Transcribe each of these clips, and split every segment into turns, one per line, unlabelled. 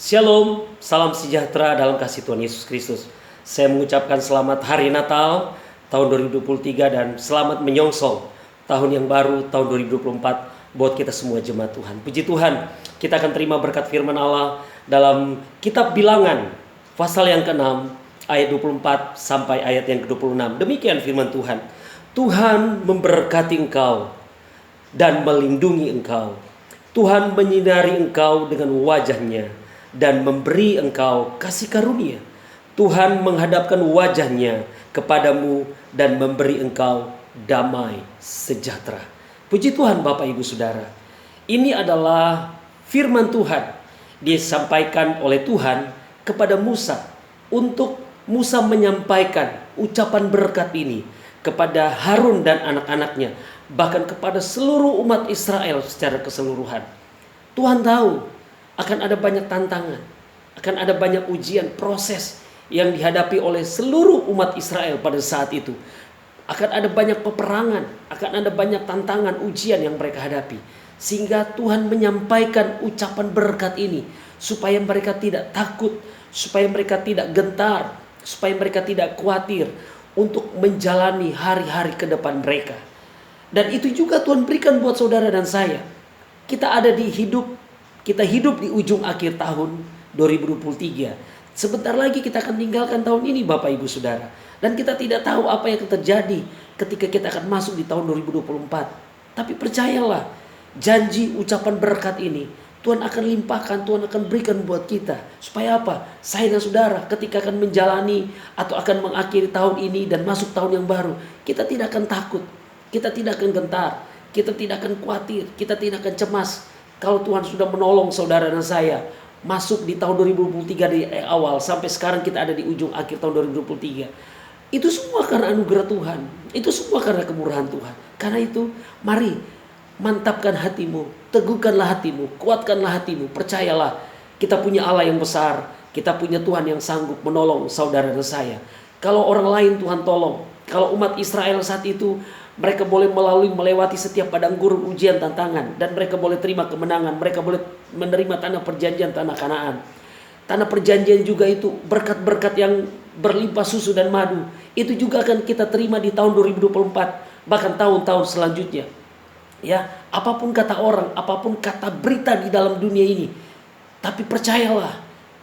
Shalom, salam sejahtera dalam kasih Tuhan Yesus Kristus. Saya mengucapkan selamat Hari Natal tahun 2023 dan selamat menyongsong tahun yang baru tahun 2024 buat kita semua jemaat Tuhan. Puji Tuhan, kita akan terima berkat firman Allah dalam kitab Bilangan pasal yang ke-6 ayat 24 sampai ayat yang ke-26. Demikian firman Tuhan. Tuhan memberkati engkau dan melindungi engkau. Tuhan menyinari engkau dengan wajahnya dan memberi engkau kasih karunia. Tuhan menghadapkan wajahnya kepadamu dan memberi engkau damai sejahtera. Puji Tuhan Bapak Ibu Saudara. Ini adalah firman Tuhan disampaikan oleh Tuhan kepada Musa untuk Musa menyampaikan ucapan berkat ini kepada Harun dan anak-anaknya, bahkan kepada seluruh umat Israel secara keseluruhan. Tuhan tahu akan ada banyak tantangan, akan ada banyak ujian, proses yang dihadapi oleh seluruh umat Israel pada saat itu. Akan ada banyak peperangan, akan ada banyak tantangan, ujian yang mereka hadapi. Sehingga Tuhan menyampaikan ucapan berkat ini supaya mereka tidak takut, supaya mereka tidak gentar, supaya mereka tidak khawatir untuk menjalani hari-hari ke depan mereka. Dan itu juga Tuhan berikan buat saudara dan saya. Kita hidup di ujung akhir tahun 2023. Sebentar lagi kita akan tinggalkan tahun ini Bapak Ibu Saudara. Dan kita tidak tahu apa yang akan terjadi ketika kita akan masuk di tahun 2024. Tapi percayalah, janji ucapan berkat ini Tuhan akan limpahkan, Tuhan akan berikan buat kita. Supaya apa? Saya dan saudara ketika akan menjalani atau akan mengakhiri tahun ini dan masuk tahun yang baru, kita tidak akan takut, kita tidak akan gentar, kita tidak akan khawatir, kita tidak akan cemas. Kalau Tuhan sudah menolong saudara dan saya masuk di tahun 2023 di awal sampai sekarang kita ada di ujung akhir tahun 2023. Itu semua karena anugerah Tuhan. Itu semua karena kemurahan Tuhan. Karena itu mari mantapkan hatimu, teguhkanlah hatimu, kuatkanlah hatimu. Percayalah kita punya Allah yang besar. Kita punya Tuhan yang sanggup menolong saudara dan saya. Kalau orang lain Tuhan tolong. Kalau umat Israel saat itu mereka boleh melewati setiap padang gurun ujian tantangan. Dan mereka boleh terima kemenangan. Mereka boleh menerima tanah perjanjian, tanah Kanaan. Tanah perjanjian juga itu berkat-berkat yang berlimpah susu dan madu. Itu juga akan kita terima di tahun 2024. Bahkan tahun-tahun selanjutnya. Ya, apapun kata orang, apapun kata berita di dalam dunia ini. Tapi percayalah,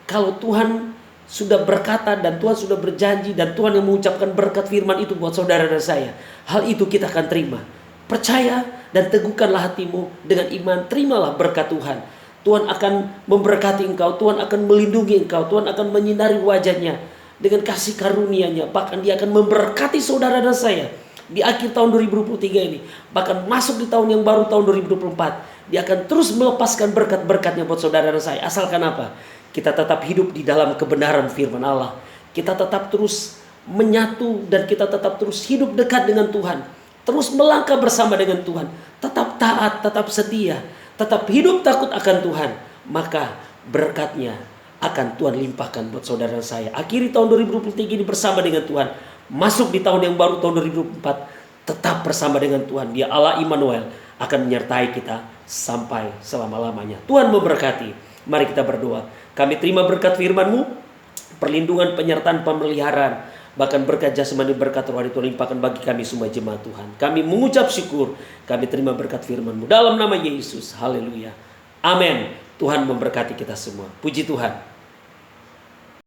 kalau Tuhan sudah berkata dan Tuhan sudah berjanji dan Tuhan yang mengucapkan berkat firman itu buat saudara dan saya, hal itu kita akan terima. Percaya dan teguhkanlah hatimu dengan iman, terimalah berkat Tuhan. Tuhan akan memberkati engkau, Tuhan akan melindungi engkau, Tuhan akan menyinari wajahnya dengan kasih karunia-Nya. Bahkan Dia akan memberkati saudara dan saya di akhir tahun 2023 ini. Bahkan masuk di tahun yang baru tahun 2024. Dia akan terus melepaskan berkat-berkatnya buat saudara dan saya. Asalkan apa? Kita tetap hidup di dalam kebenaran firman Allah. Kita tetap terus menyatu dan kita tetap terus hidup dekat dengan Tuhan. Terus melangkah bersama dengan Tuhan. Tetap taat, tetap setia. Tetap hidup takut akan Tuhan. Maka berkatnya akan Tuhan limpahkan buat saudara saya. Akhiri tahun 2023 ini bersama dengan Tuhan. Masuk di tahun yang baru tahun 2024. Tetap bersama dengan Tuhan. Dia Allah Immanuel akan menyertai kita sampai selama-lamanya. Tuhan memberkati. Mari kita berdoa. Kami terima berkat firman-Mu, perlindungan, penyertaan, pemeliharaan, bahkan berkat jasmani, berkat rohani Tuhan limpahkan bagi kami semua jemaat Tuhan. Kami mengucap syukur, kami terima berkat firman-Mu dalam nama Yesus. Haleluya. Amin. Tuhan memberkati kita semua. Puji Tuhan.